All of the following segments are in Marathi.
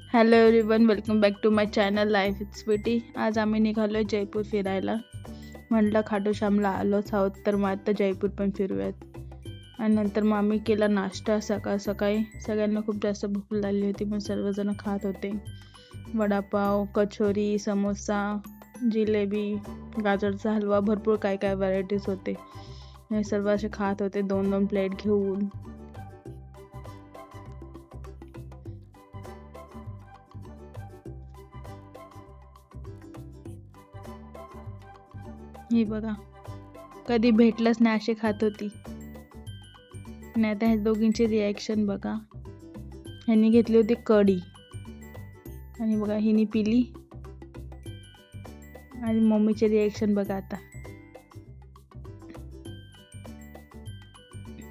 Hello everyone, welcome back to my channel life it's Sweety. आज आम्ही निघालो जयपूर फिरायला. म्हटलं खाटू श्यामला आलोच आहोत तर मग आता जयपूर पण फिरूयात. आणि नंतर मग आम्ही केला नाश्ता. सकाळ सकाळी सगळ्यांना खूप जास्त भूक लागली होती, मग सर्वजण खात होते. वडापाव, कचोरी, समोसा, जिलेबी, गाजरचा हलवा, भरपूर काय काय व्हरायटीज होते. हे सर्व असे खात होते 2-2 प्लेट घेऊन. हे बघा, कधी भेटलंच नाही असे खात होती. आणि आता ह्या दोघींची रिॲक्शन बघा. ह्यांनी घेतली होती कढी आणि बघा हिने पिली. आणि मम्मीचे रिॲक्शन बघा. आता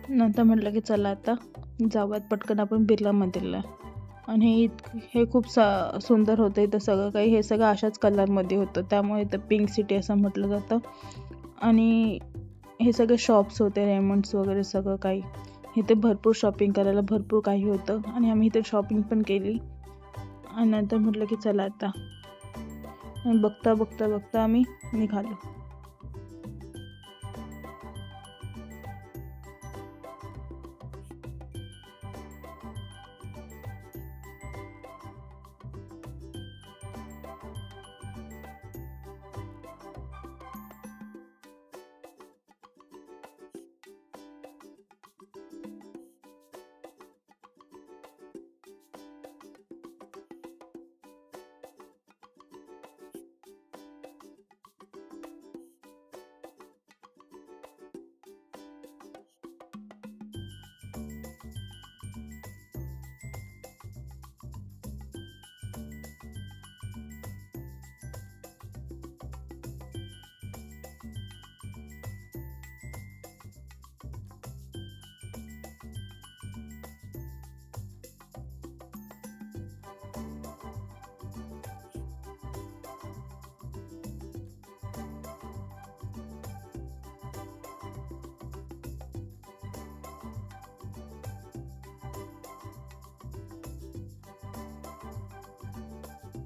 नंतर म्हटलं की चला आता जाऊयात पटकन आपण बिर्ला मंदिरला. आणि हे खूप सुंदर होतं. इथं सगळं काही हे सगळं अशाच कलरमध्ये होतं, त्यामुळे इथं पिंक सिटी असं म्हटलं जातं. आणि हे सगळे शॉप्स होते, रेमंड्स वगैरे सगळं काही. इथे भरपूर शॉपिंग करायला भरपूर काही होतं आणि आम्ही इथे शॉपिंग पण केली. आणि नंतर म्हटलं की चला आता. आणि बघता बघता बघता आम्ही निघालो.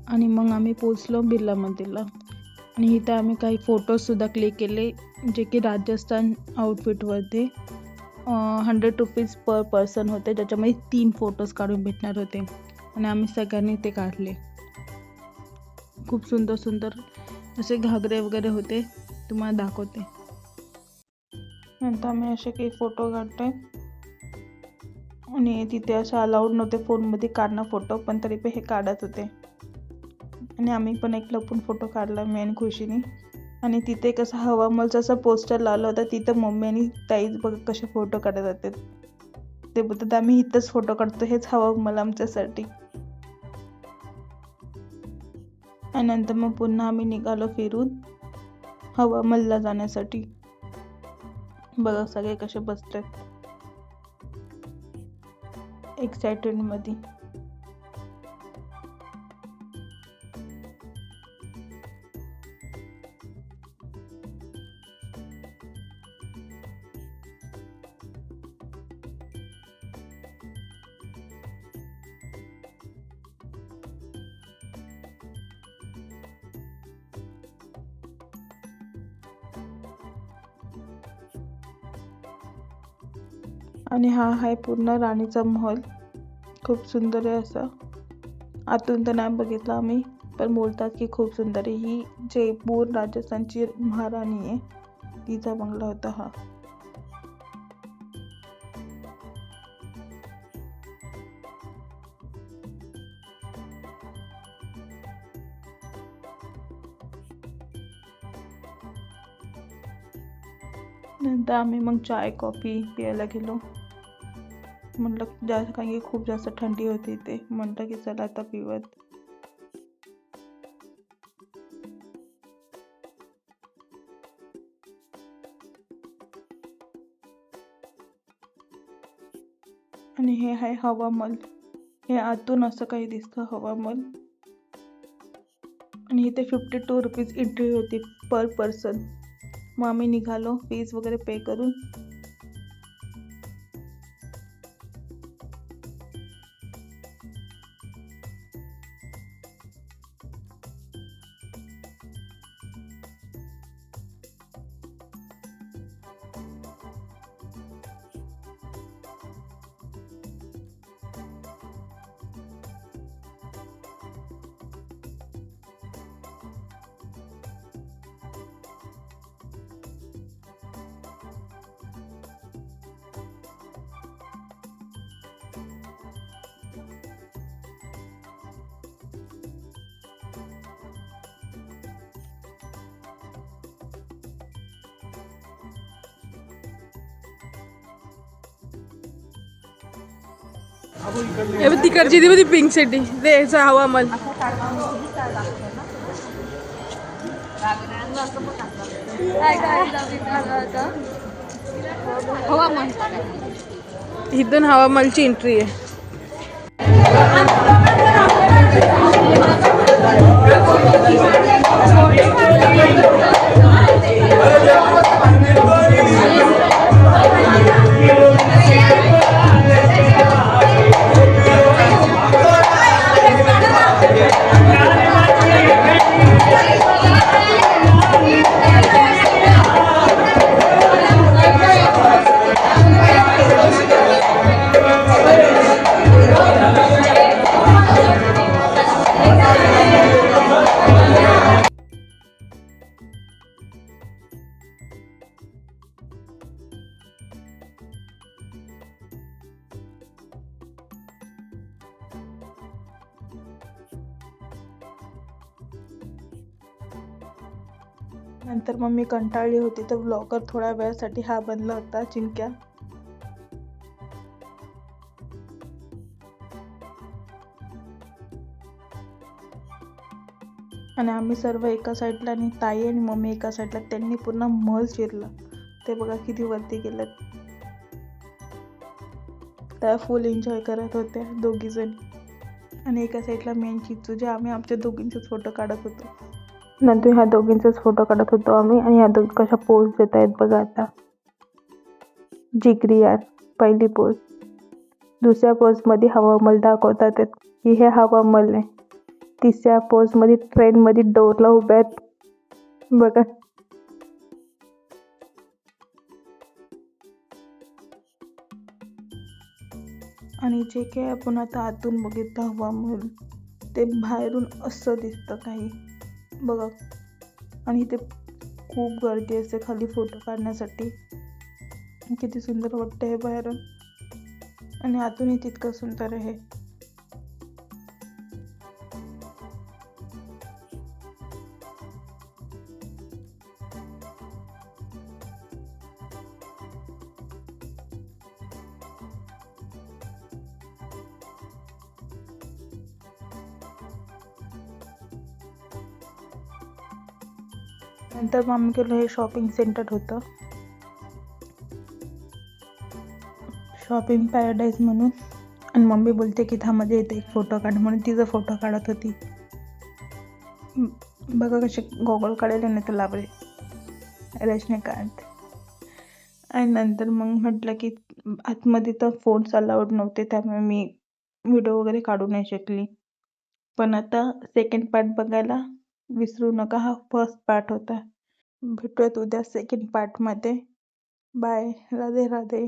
आणि मग आम्ही पोचलो बिर्ला मंदिरला. आणि इथं आम्ही काही फोटोजसुद्धा क्लिक केले, जे की राजस्थान आउटफिटवरती 100 रुपीज पर पर्सन होते, ज्याच्यामध्ये 3 फोटोज काढून भेटणार होते. आणि आम्ही सगळ्यांनी ते काढले. खूप सुंदर सुंदर असे घागरे वगैरे होते, तुम्हाला दाखवते. नंतर आम्ही असे काही फोटो काढले. आणि तिथे असं अलाउड नव्हते फोनमध्ये काढणं फोटो, पण तरी पण हे काढत होते. आणि आम्ही पण एक लपून फोटो काढला, मी आणि खुशीने. आणि तिथे कसं हवामहलचा असा पोस्टर लावला होता, तिथं मम्मी आणि ताईच बघ कसे फोटो काढत होते. ते बोलतात आम्ही इथंच फोटो काढतो, हेच हवामहल आमच्यासाठी. आणि नंतर मग पुन्हा आम्ही निघालो फिरून हवामहलला जाण्यासाठी. बघा सगळे कसे बसतात एक्साइटेडमध्ये. आणि हा आहे पूर्ण राणीचा महल. खूप सुंदर आहे असं. आतून तर नाही बघितलं आम्ही, पण बोलतात की खूप सुंदर आहे. ही जयपूर राजस्थानची महाराणी आहे, तिचा बंगला होता हा. नंतर आम्ही मग चाय कॉफी प्यायला गेलो. म्हटलं जास्त काही खूप जास्त थंडी होती इथे, म्हटलं की चला आता पिवत. आणि हे आहे हवामहल. हे आतून असं काही दिसतं हवामहल. आणि इथे 52 रुपीज एंट्री होती पर पर्सन. मग आम्ही निघालो फीज वगैरे पे करून. हे बघ तिकडची ती बघ पिंक सिटी ते याचा हवामल. इथून हवामलची एंट्री आहे. नंतर मग मी कंटाळली होती तर ब्लॉगर थोड्या वेळासाठी हा बनला होता चिंक्या. आणि आम्ही सर्व एका साईडला आणि ताई आणि मम्मी एका साईडला. त्यांनी पूर्ण महल चिरला. ते बघा किती वरती गेलं. त्या फुल एन्जॉय करत होत्या दोघी जणी. आणि एका साईडला मेन चिचू जे आम्ही आमच्या दोघींचेच फोटो काढत होतो. नंतर ह्या दोघींचेच फोटो काढत होतो आम्ही. आणि ह्या दोघी कशा पोज देत आहेत बघा आता. जिगरी यार पहिली पोज. दुसऱ्या पोजमध्ये हवामल दाखवतात की हे हवामल आहे. तिसऱ्या पोजमध्ये ट्रेनमध्ये डोरला उभ्या आहेत बघा. आणि जे काही आपण आता आतून बघितलं हवामल ते बाहेरून असं दिसतं काही बघा. आणि इथे खूप गर्दी असते खाली फोटो काढण्यासाठी. किती सुंदर वाटतं हे बाहेरून. आणि आतूनही तितकं सुंदर आहे. नंतर मग आम्ही गेलो. हे शॉपिंग सेंटर होतं, शॉपिंग पॅराडाईज म्हणून. आणि मम्मी बोलते की थांबमध्ये येते एक फोटो काढ म्हणून तिचा फोटो काढत होती. बघा कसे गॉगल काढले नाही तर लाभले रजनीकांत. आणि नंतर मग म्हटलं की आतमध्ये तर फोन्स अलाउड नव्हते त्यामुळे मी व्हिडिओ वगैरे काढू नाही शकली. पण आता सेकंड पार्ट बघायला विसरू नका. हा फर्स्ट पार्ट होता. भेटूयात उद्या सेकंड पार्टमध्ये. बाय. राधे राधे.